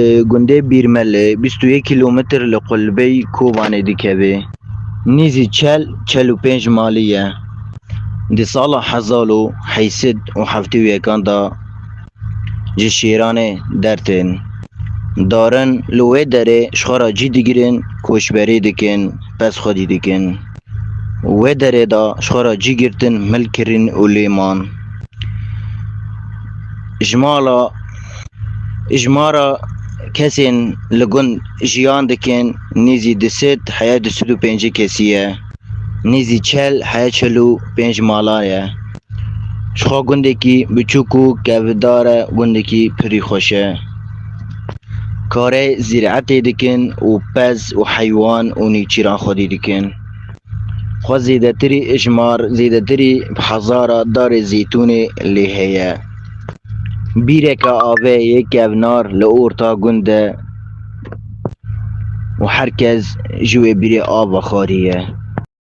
گنده بیرمله 21 کیلومتر لقلبی کوبانه دیکبه نیزی چل و پنج مالیه دی سال حزالو حیسد و هفته و یکان دا جشیرانه درتن دارن لوه داره شخارا جی دیگرن کوشبری دکن پس خودی دکن و داره دا شخارا جی گرتن ملکرین و لیمان اجمارا کسین لگن جیان دکن نیزی دست حیا دستو پنجه کسیه نیزی چل حیا چلو پنج مالایه شخا گنده کی بچوکو کوداره گنده کی پری خوشه کاره زراعت دکن و پز و حیوان و نیچیران خودی دکن خو زیدتری اجمار زیدتری هزار دار زیتون لیهیه بیرک آوه یک اونار لورتا گنده و هرکس جوی بیری آب خاریه